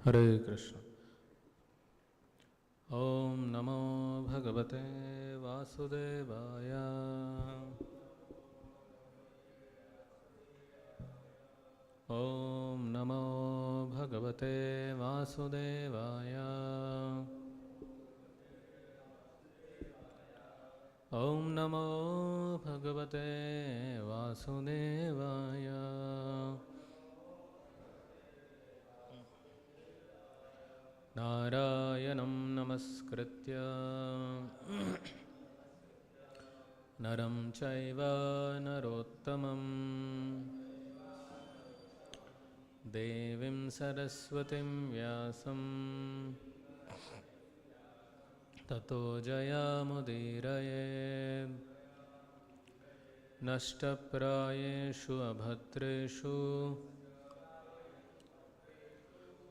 हरे कृष्ण। ओम नमो भगवते वासुदेवाय। ओम नमो भगवते वासुदेवाय। ओम नमो भगवते वासुदेवाय। नारायणं नमस्कृत्य नरं चैव नरोत्तमं देवीं सरस्वतीं व्यासं ततो जयमुदीरयेत्। नष्टप्रायेषु अभद्रेषु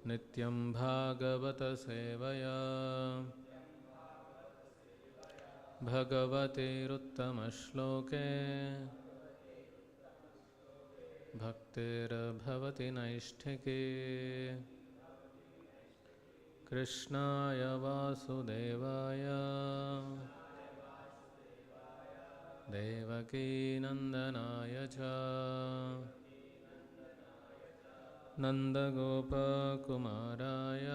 नित्यं भागवत सेवया भगवतेरुत्तमश्लोके भक्तिर्भवति नैष्ठिकी। कृष्णाय वासुदेवाय देवकीनन्दनाय च नन्दगोपकुमाराय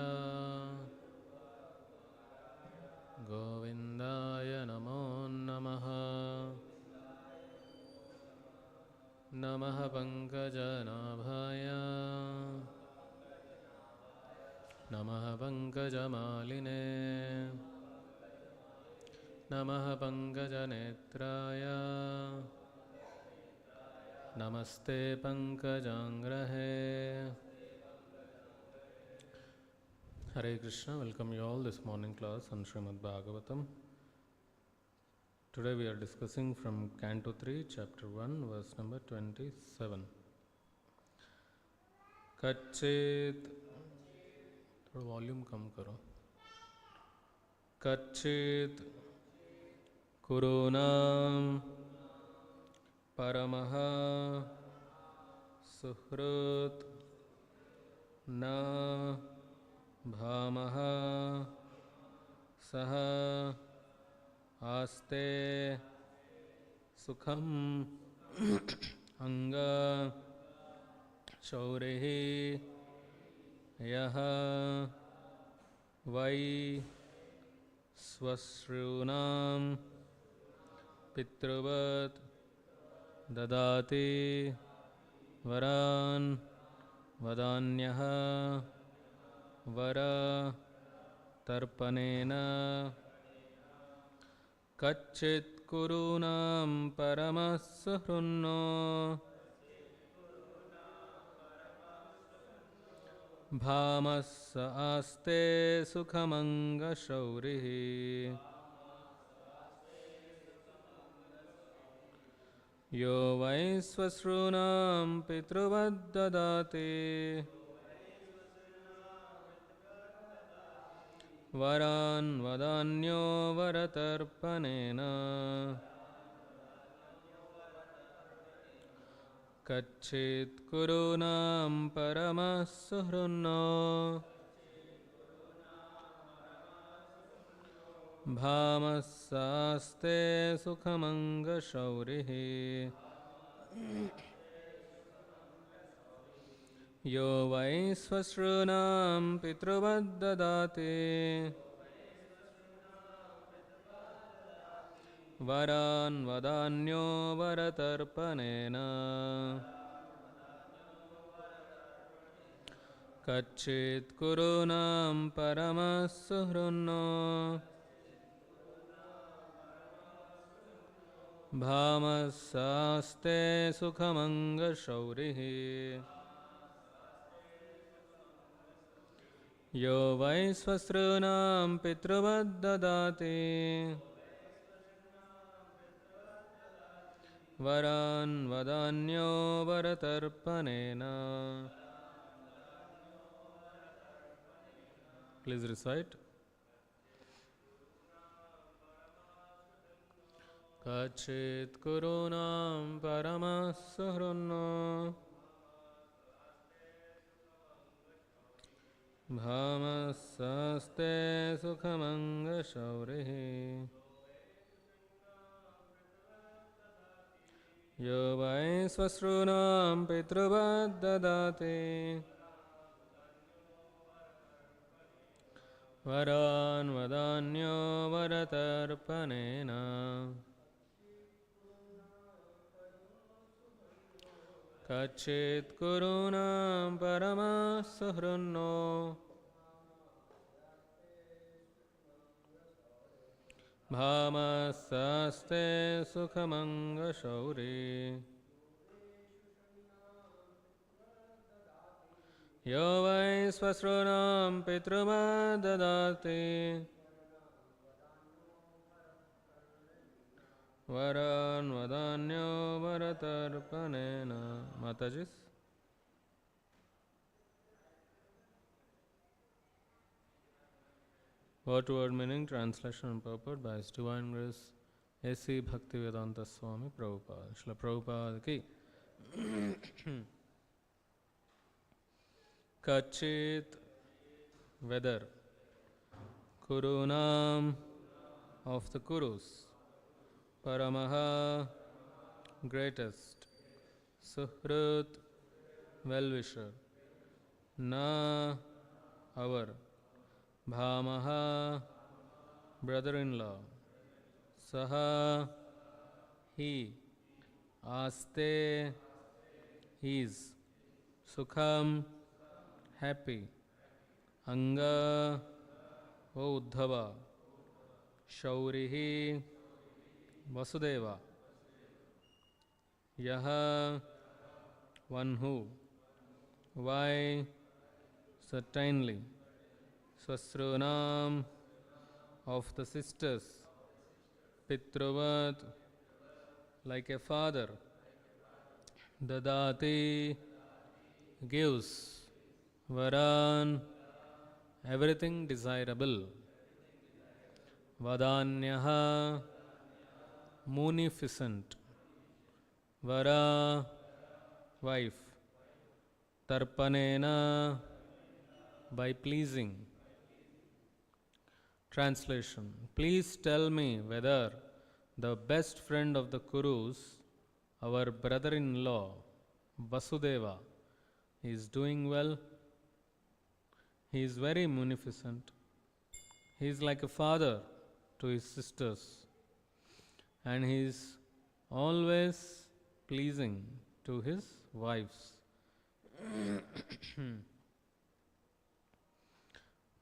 गोविन्दाय नमो नमः। नमः पङ्कजनाभाय नमः पङ्कजमालिने नमः पङ्कजनेत्राय नमस्ते पंकजांग्रहे। Hare Krishna, welcome you all this morning class on Śrīmad-Bhāgavatam. Today we are discussing from Canto 3, Chapter 1, verse number 27. Kachit, थोड़ा वॉल्यूम कम करो। कच्चित कुरूनाम परमः सुहृत् न भामः सह आस्ते सुखम अंग शौरिः यः वै स्वश्रूणां पितृवत् ददाति वरान् वदान्यः वर तर्पणेन। कच्चित् कुरूणां परमः सुहृन्नो भामः आस्ते सुखमङ्गशौरिः। यो वै स्वश्रूणां पितृवद्ददाति वरान् वदान्यो वरतर्पणेन। कच्चित् कुरूणां परमः सुहृन्नो भामस्सास्ते सुखमङ्गशौरिः। यो वै स्वश्रूणां पितृवद्ददाति वरान् वदान्यो वरतर्पणेन। कच्चित् कुरूणां परमः सुहृन्नो भामस्सास्ते सुखमङ्गशौरिः। यो वै स्वश्रूणां पितृवद्ददाति वरान् वदान्यो वरतर्पणेन। Please recite. कच्चित् कुरूणां परमः सुहृन्नो भामस्सस्ते सुखमङ्गशौरिः यो वै स्वश्रूणां पितृवद् ददाति वरान् वदान्यो वरतर्पणेन कच्चित् कुरूणां परमः सुहृन्नो भामस्सस्ते सुखमङ्गशौरी यो वै स्वश्रूणां पितृवद् ददाति वरान् वदान्यो वरतर्पणेन. Mataji's. Word to word meaning, translation and purport by His Divine Grace A.C. Bhaktivedanta Swami Prabhupada. Srila Prabhupada ki. Kachit, whether, Kurunam, of the Kurus, Paramaha, greatest, Suhrut, well-wisher, Na, our, Bhamaha, brother-in-law, Saha, he, Aste, his, Sukham, happy, Anga, O Uddhava, Shaurihi, Vasudeva, Yaha, one who, why, certainly, Swasrunam, of the sisters, Pitruvat, like a father, Dadati, gives, Varan, everything desirable, Vadanyaha, munificent, Vara, wife, Tarpanena, by pleasing. Translation. Please tell me whether the best friend of the Kurus, our brother-in-law, Vasudeva, is doing well. He is very munificent. He is like a father to his sisters, and he is always pleasing to his wives.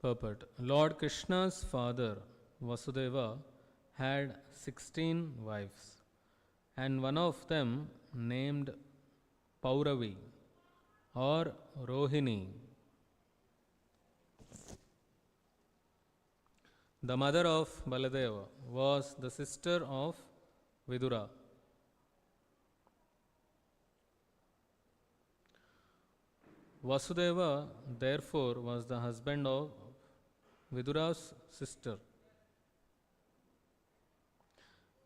Purport. Lord Krishna's father, Vasudeva, had 16 wives, and one of them named Pauravi or Rohini. The mother of Baladeva was the sister of Vidura. Vasudeva, therefore, was the husband of Vidura's sister,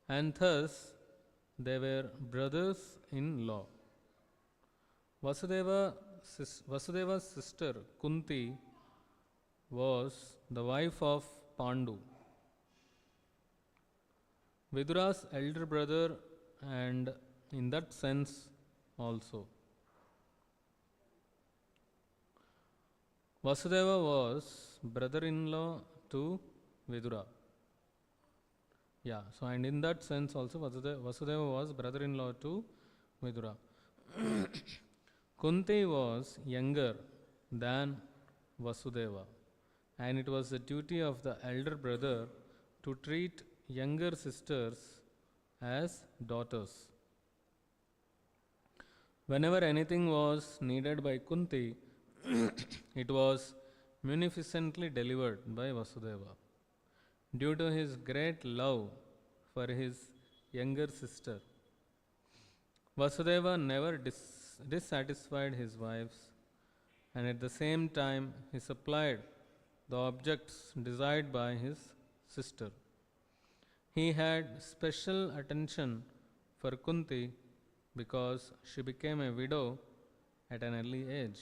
and thus they were brothers-in-law. Vasudeva's sister Kunti was the wife of Pandu, Vidura's elder brother, and in that sense also. Vasudeva was brother-in-law to Vidura. So and in that sense also Vasudeva was brother-in-law to Vidura. Kunti was younger than Vasudeva, and it was the duty of the elder brother to treat younger sisters as daughters. Whenever anything was needed by Kunti, it was munificently delivered by Vasudeva. Due to his great love for his younger sister, Vasudeva never dissatisfied his wives, and at the same time he supplied the objects desired by his sister. He had special attention for Kunti because she became a widow at an early age.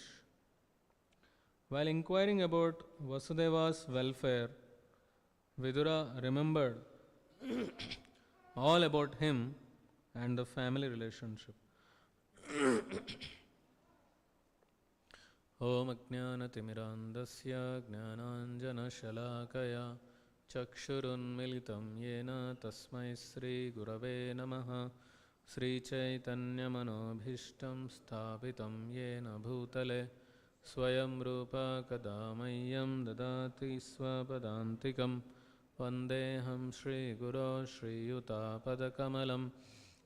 While inquiring about Vasudeva's welfare, Vidura remembered all about him and the family relationship. Om Ajnanatimmirandasya Jnananjanashalakaya Chakshurunmilitam Yena Tasmai Sri Gurave Namaha Sri Chaitanya Manobhishtam Sthapitam Yena Bhutale Swayam Rupa Kadamayyam Dadati Swapadantikam Vandeham Shri Guru Shri Yuta Padakamalam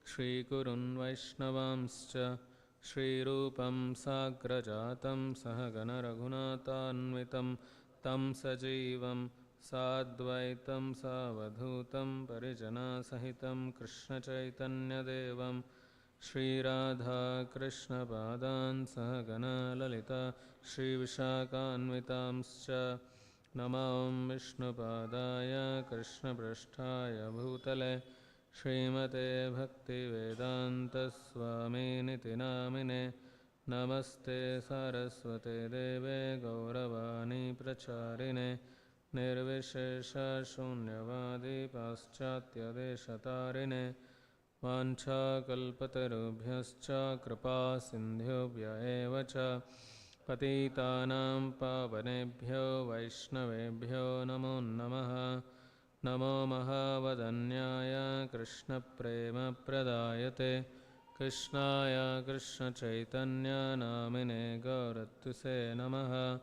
Shri Kurun Vaishnavamscha Shri Rupam Sagrajatam Sahagana Raghunatanvitam Tam Sajivam Sadvaitam Savadhutam Parijana Sahitam Krishna Chaitanya Devam Shri Radha Krishna Padan Sahagana Lalita Shri Vishakhanvitamscha Namam Vishnu Padaya Krishna Prasthaya Bhutale Srimate Bhakti Vedanta Swami Niti Namine Namaste Saraswate Deve Gauravani Pracharine Nirvishesha Shunyavadi Paschatya Deshatarine Vancha Kalpatarubhyascha Kripa Sindhyubhya Evacha Patitanam Pavanebhyo Vaishnavebhyo Namo Namaha Namo Mahavadanyaya Krishna Prema Pradayate Krishnaya Krishna Chaitanya Namine Gauratuse Namaha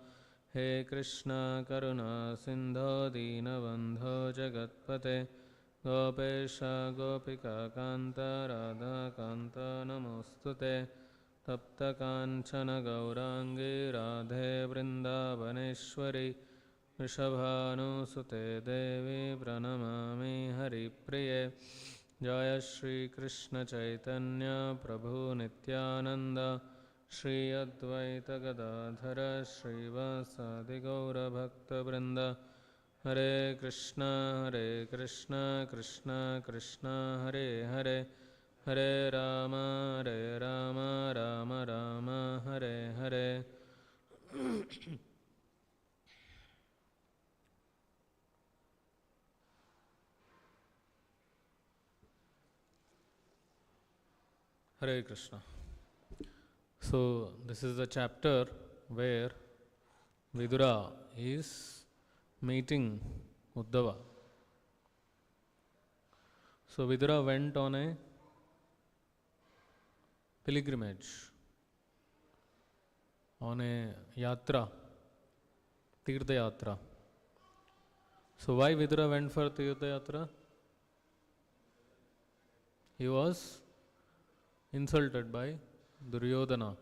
He Krishna Karuna Sindho Dinabandho Jagatpate Gopesha Gopika Kanta Radha Kanta Namostute Tapta Kanchana Gaurangi Radhe Vrindavaneshwari Vrishabhanusute Devi Pranamami Haripriye Jaya Shri Krishna Chaitanya Prabhu Nityananda Shri Advaita Gadadhara Shri Vasadi Gaura Bhakta Vrinda Hare Krishna Krishna Krishna Hare Hare Hare Rama Rama Rama Hare Hare Hare Krishna. So, this is the chapter where Vidura is meeting Uddhava. So, Vidura went on a pilgrimage, on a yatra, Tirtha Yatra. So, why Vidura went for Tirtha Yatra? He was insulted by Duryodhana.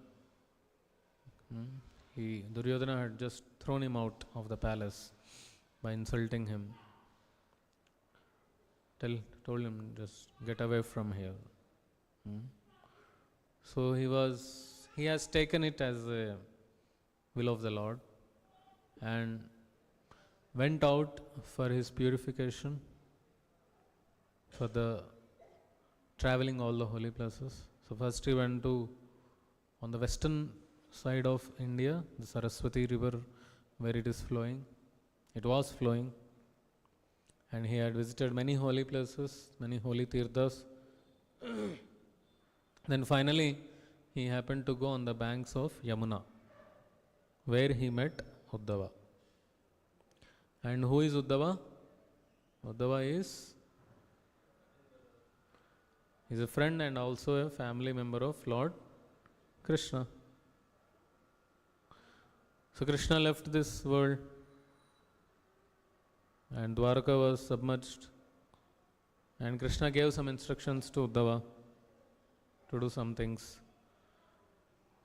Duryodhana had just thrown him out of the palace by insulting him. Told him, just get away from here. So he has taken it as a will of the Lord and went out for his purification, for the traveling all the holy places. So first he went to, on the western side of India, the Saraswati river where it is flowing. It was flowing. And he had visited many holy places, many holy tirthas. Then finally, he happened to go on the banks of Yamuna, where he met Uddhava. And who is Uddhava? Uddhava is a friend and also a family member of Lord Krishna. So Krishna left this world and Dwaraka was submerged, and Krishna gave some instructions to Uddhava to do some things.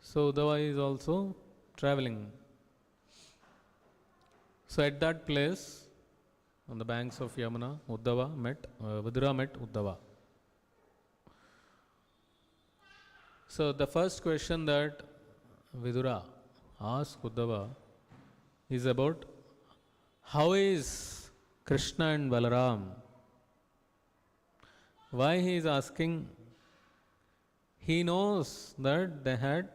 So Uddhava is also traveling. So at that place, on the banks of Yamuna, Vidura met Uddhava. So the first question that Vidura asked Uddhava is about how is Krishna and Balaram. Why he is asking? He knows that they had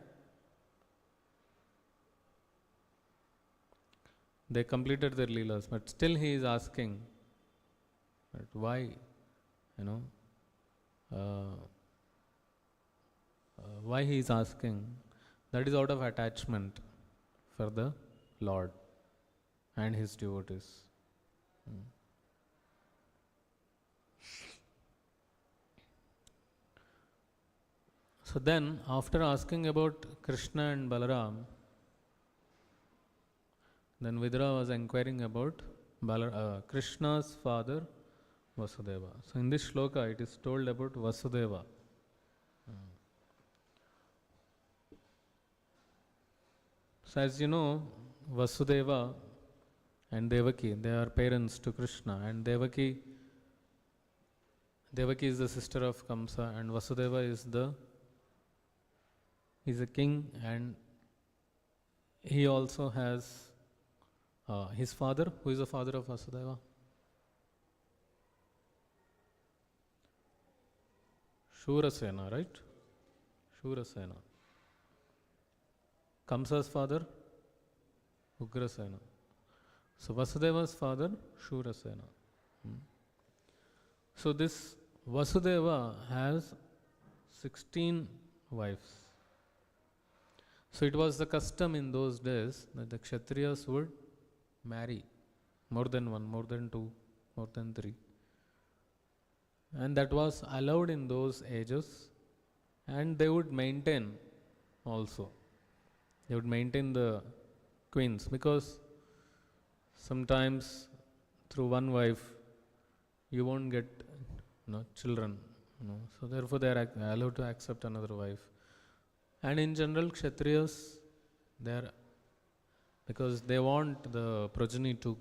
they completed their leelas, but still he is asking that why, uh, why he is asking. That is out of attachment for the Lord and his devotees. So then, after asking about Krishna and Balaram, then Vidura was inquiring about Krishna's father Vasudeva. So in this shloka it is told about Vasudeva. So as you know, Vasudeva and Devaki, they are parents to Krishna, and Devaki is the sister of Kamsa, and Vasudeva is a king, and he also has his father. Who is the father of Vasudeva? Shurasena, right? Shurasena. Kamsa's father? Ugrasena. So Vasudeva's father, Shurasena. So this Vasudeva has 16 wives. So it was the custom in those days that the Kshatriyas would marry more than one, more than two, more than three. And that was allowed in those ages, and they would maintain also. They would maintain the queens, because sometimes through one wife you won't get children. So therefore they are allowed to accept another wife. And in general, Kshatriyas, because they want the progeny to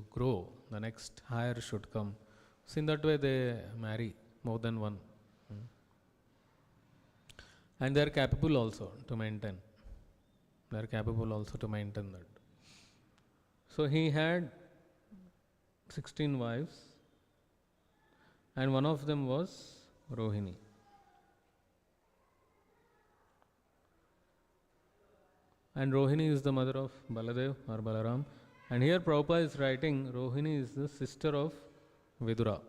grow, the next higher should come. So in that way they marry more than one. And they are capable also to maintain. They are capable also to maintain that. So he had 16 wives, and one of them was Rohini. And Rohini is the mother of Baladev or Balaram. And here Prabhupada is writing Rohini is the sister of Vidura.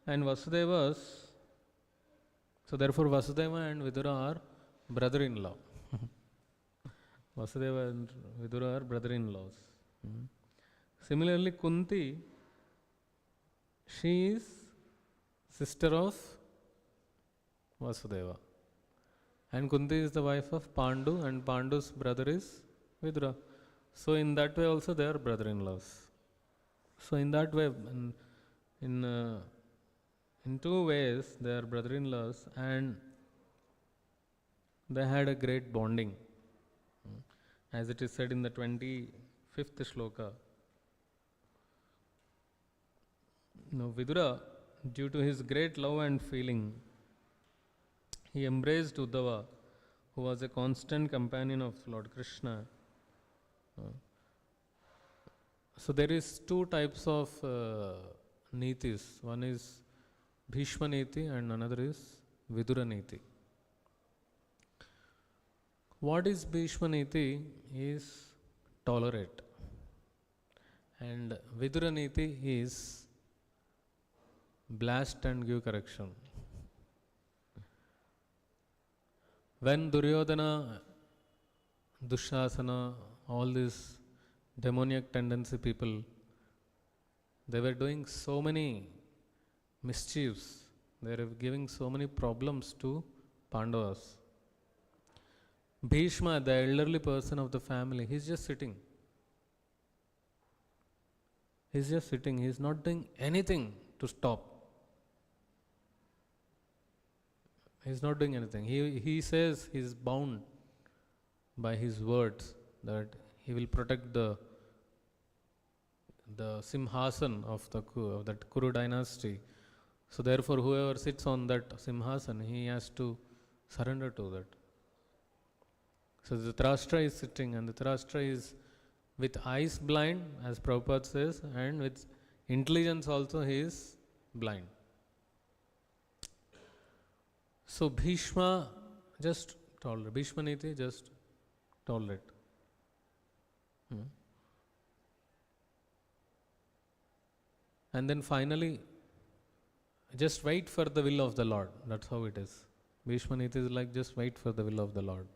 And Vasudevas, so therefore Vasudeva and Vidura are brother-in-law. Vasudeva and Vidura are brother-in-laws. Similarly, Kunti, she is sister of Vasudeva. And Kunti is the wife of Pandu, and Pandu's brother is Vidura. So in that way also they are brother-in-laws. So in that way, in two ways they are brother-in-laws, and they had a great bonding. As it is said in the 25th shloka. Vidura, due to his great love and feeling, he embraced Uddhava, who was a constant companion of Lord Krishna. So there is two types of nitis. One is Bhishma Niti and another is Vidura Niti. What is Bhishma Niti is tolerate, and Vidura Niti is blast and give correction. When Duryodhana, Dushasana, all these demoniac tendency people, they were doing so many mischiefs, they were giving so many problems to Pandavas. Bhishma, the elderly person of the family, he's just sitting. He's just sitting, he's not doing anything to stop. He's not doing anything. He says he's bound by his words that he will protect the Simhasan of that Kuru dynasty. So therefore whoever sits on that Simhasan, he has to surrender to that. So Dhritarashtra is sitting, and Dhritarashtra is with eyes blind, as Prabhupada says, and with intelligence also he is blind. So Bhishma just told, Bhishma Niti just tolerate. Hmm. And then finally, just wait for the will of the Lord. That's how it is. Bhishma Niti is like just wait for the will of the Lord.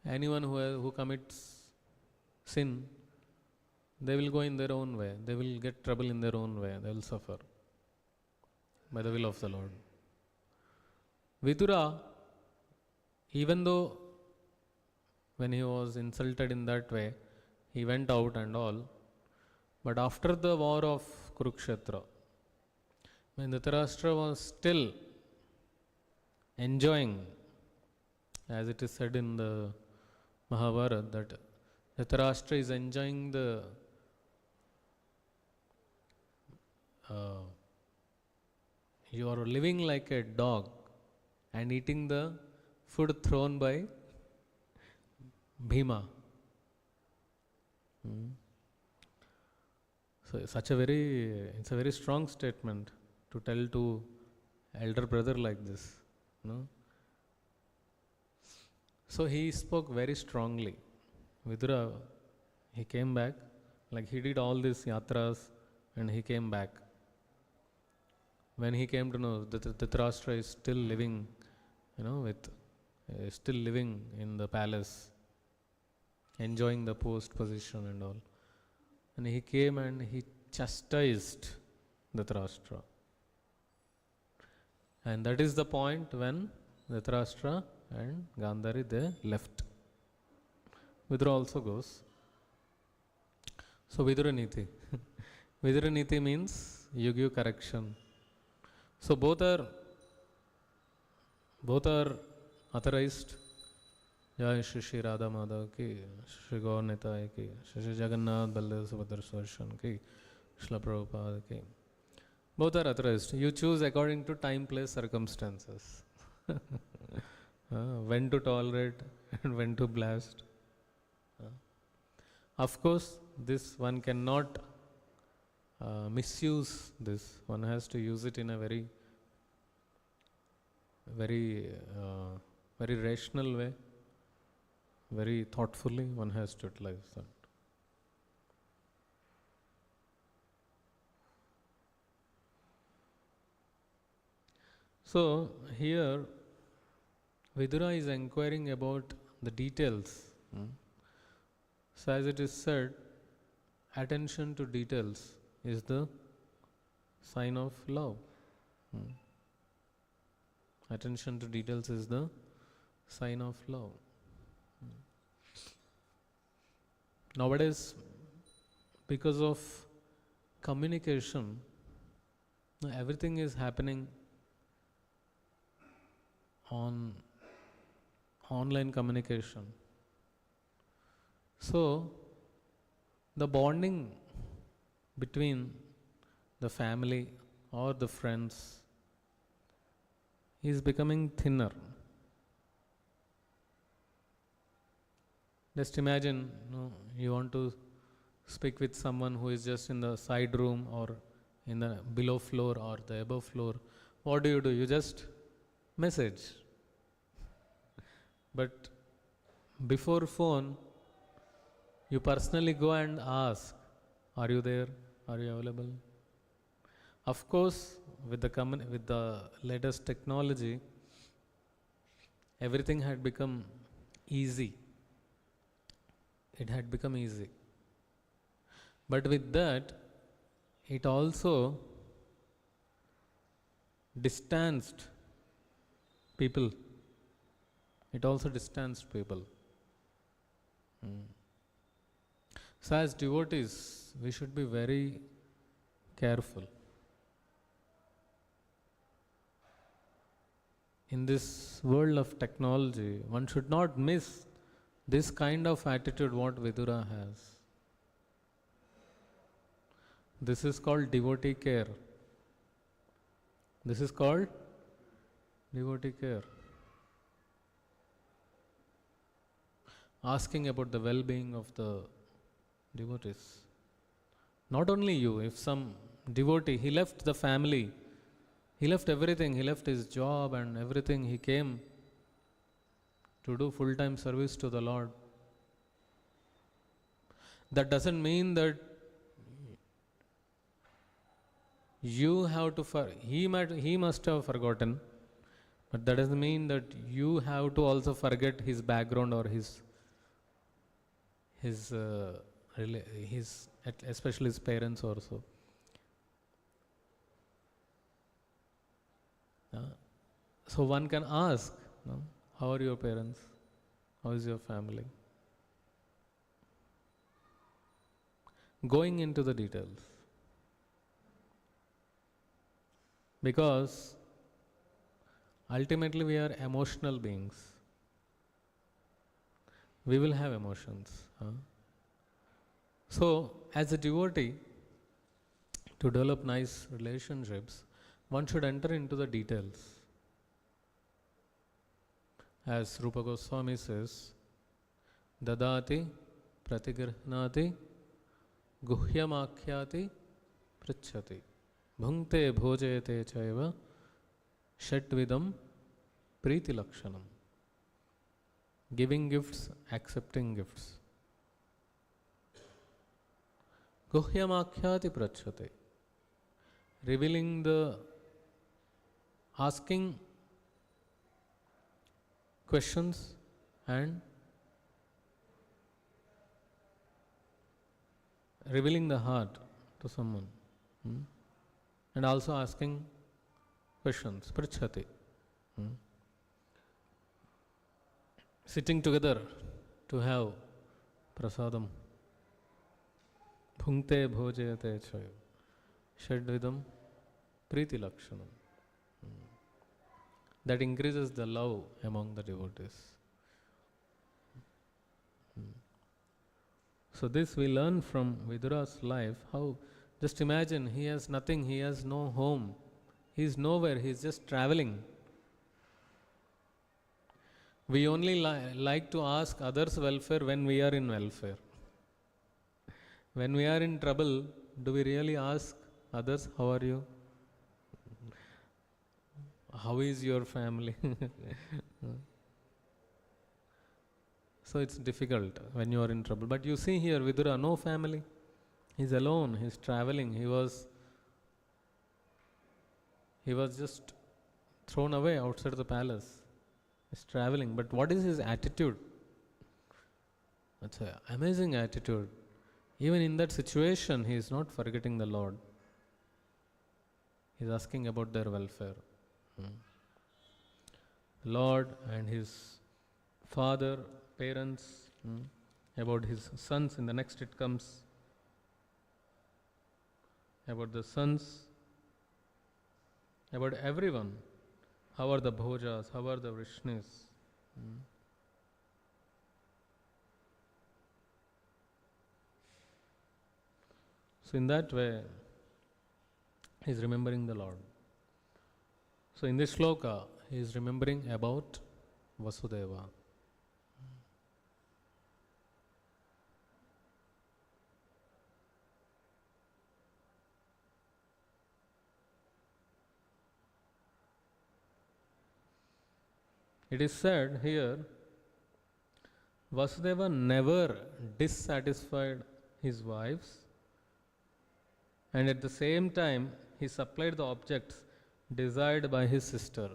Anyone who commits sin, they will go in their own way. They will get trouble in their own way. They will suffer by the will of the Lord. Vidura, even though when he was insulted in that way, he went out and all, but after the war of Kurukshetra, when Dhritarashtra was still enjoying, as it is said in the Mahabharata, that Dhritarashtra is enjoying the you are living like a dog and eating the food thrown by Bhima. So it's a very strong statement to tell to elder brother like this. No? So he spoke very strongly. Vidura, he came back, like he did all these yatras and he came back. When he came to know that Dhritarashtra is still living, still living in the palace, enjoying the post position and all. And he came and he chastised Dhritarashtra. And that is the point when Dhritarashtra and Gandhari, they left. Vidura also goes. So Vidura Niti. Vidura Niti means you give correction. So both are authorized. Jai Shri Shri Radha Madhav ki, Shri Gaur Nitai ki, Shri Shri Jagannath Baldev Subhadra Sudarshan ki, Srila Prabhupada ki. Both are authorized. You choose according to time, place, circumstances. When to tolerate and when to blast. Of course, this one cannot misuse this. One has to use it in a very rational way, very thoughtfully. One has to utilize that. So here Vidura is inquiring about the details. So as it is said, attention to details is the sign of love. Attention to details is the sign of love. Nowadays, because of communication, everything is happening on online communication. So, the bonding between the family or the friends is becoming thinner. Just imagine, you want to speak with someone who is just in the side room or in the below floor or the above floor. What do? You just message. But before phone, you personally go and ask, are you there? Are you available? Of course, with the latest technology, everything had become easy. It had become easy. But with that, it also distanced people. It also distanced people. So as devotees, we should be very careful. In this world of technology, one should not miss this kind of attitude what Vidura has. This is called devotee care. This is called devotee care. Asking about the well-being of the devotees. Not only you, if some devotee, he left the family, he left everything, he left his job and everything, he came to do full-time service to the Lord. That doesn't mean that you have to, he must have forgotten, but that doesn't mean that you have to also forget his background or his especially his parents also. So one can ask, no, how are your parents? How is your family? Going into the details. Because ultimately we are emotional beings. We will have emotions. So, as a devotee, to develop nice relationships, one should enter into the details. As Rupa Goswami says, Dadati pratigrahnati guhyamakhyati pritchati bhunkte bhojayate chaiva shatvidam priti lakshanam. Giving gifts, accepting gifts. Guhyamakhyati pritchati. Revealing the, asking questions and revealing the heart to someone. And also asking questions, pritchati. Sitting together to have prasadam. Bhunkte bhojayate chayo. Shadvidam priti lakshanam. That increases the love among the devotees. So this we learn from Vidura's life, how, just imagine, he has nothing, he has no home, he is nowhere, he is just traveling. We only like to ask others' welfare when we are in welfare. When we are in trouble, do we really ask others, how are you? How is your family? So it's difficult when you are in trouble. But you see here, Vidura, no family. He's alone, he's traveling. He was just thrown away outside the palace. He's traveling. But what is his attitude? That's an amazing attitude. Even in that situation, he is not forgetting the Lord. He is asking about their welfare. Lord and his father, parents, about his sons. In the next it comes about the sons, about everyone. How are the bhojas? How are the Vrishnis? So in that way, he is remembering the Lord. So in this shloka, he is remembering about Vasudeva. It is said here, Vasudeva never dissatisfied his wives, and at the same time he supplied the objects desired by his sister.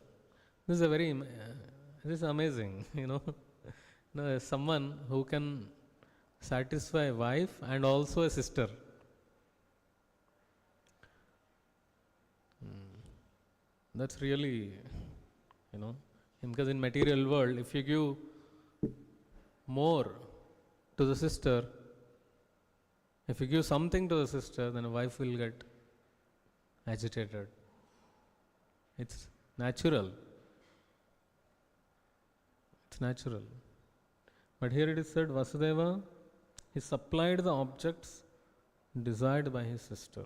This is amazing, someone who can satisfy a wife and also a sister. That's really, because in material world, if you give more to the sister, if you give something to the sister, then a wife will get agitated. It's natural. It's natural. But here it is said, Vasudeva, he supplied the objects desired by his sister.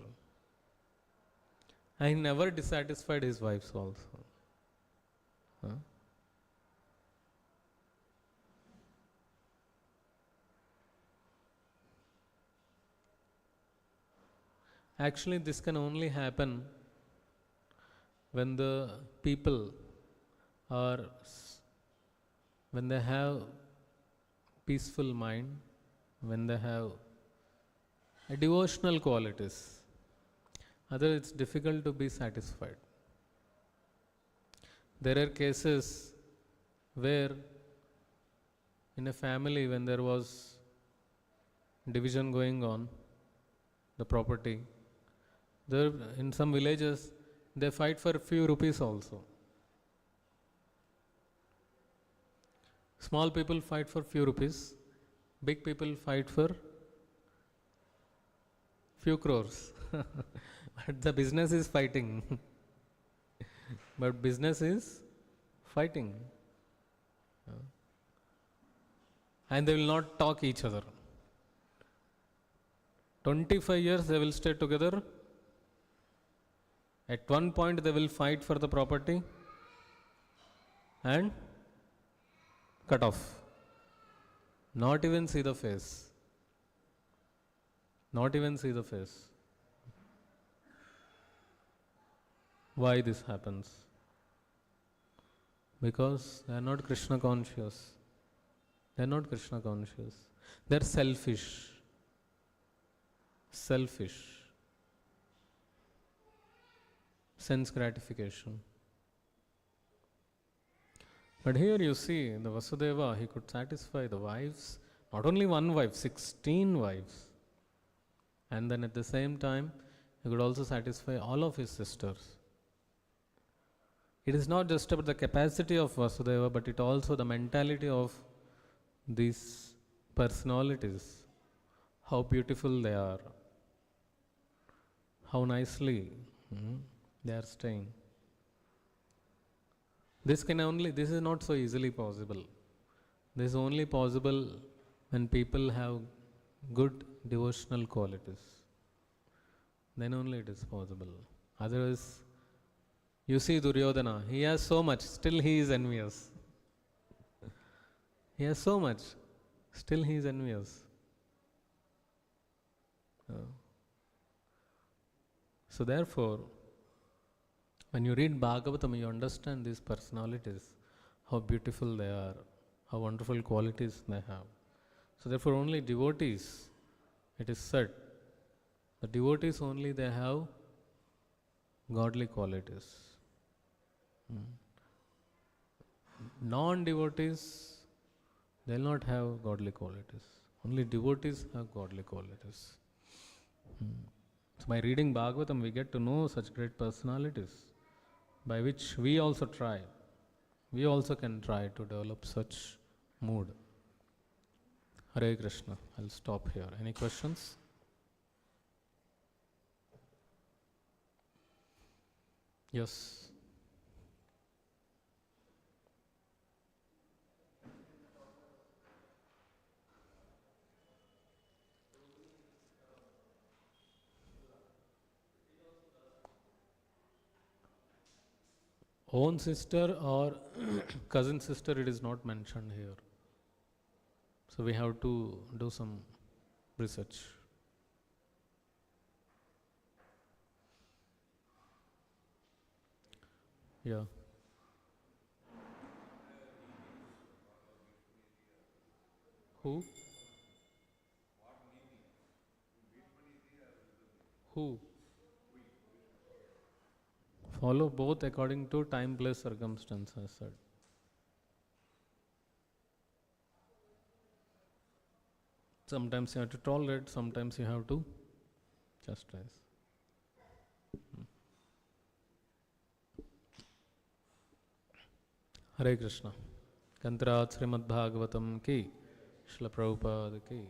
And he never dissatisfied his wives also. Actually, this can only happen when the people are when they have peaceful mind, when they have a devotional qualities, otherwise it's difficult to be satisfied. There are cases where in a family when there was division going on, the property, there in some villages they fight for a few rupees also. Small people fight for few rupees, big people fight for few crores. But the business is fighting. But business is fighting. And they will not talk each other. 25 years they will stay together. At one point they will fight for the property and cut off. Not even see the face. Not even see the face. Why this happens? Because they are not Krishna conscious. They are not Krishna conscious. They are selfish. Selfish. Sense gratification. But here you see, the Vyasadeva, he could satisfy the wives, not only one wife, 16 wives. And then at the same time, he could also satisfy all of his sisters. It is not just about the capacity of Vyasadeva, but it also the mentality of these personalities. How beautiful they are. How nicely they are staying. This is not so easily possible. This is only possible when people have good devotional qualities. Then only it is possible. Otherwise, you see Duryodhana, he has so much, still he is envious. He has so much, still he is envious. So therefore, when you read Bhagavatam, you understand these personalities, how beautiful they are, how wonderful qualities they have. So therefore only devotees, it is said, the devotees only they have godly qualities. Non-devotees, they will not have godly qualities. Only devotees have godly qualities. So by reading Bhagavatam, we get to know such great personalities, by which we also try. We also can try to develop such mood. Hare Krishna. I'll stop here. Any questions? Yes. Own sister or cousin sister, it is not mentioned here. So we have to do some research. Yeah. Who? Who? Follow both according to time, place, circumstance, as said. Sometimes you have to tolerate, sometimes you have to chastise. Hare Krishna. Kantrat Śrīmad-Bhāgavatam ki, Śrīla Prabhupada ki.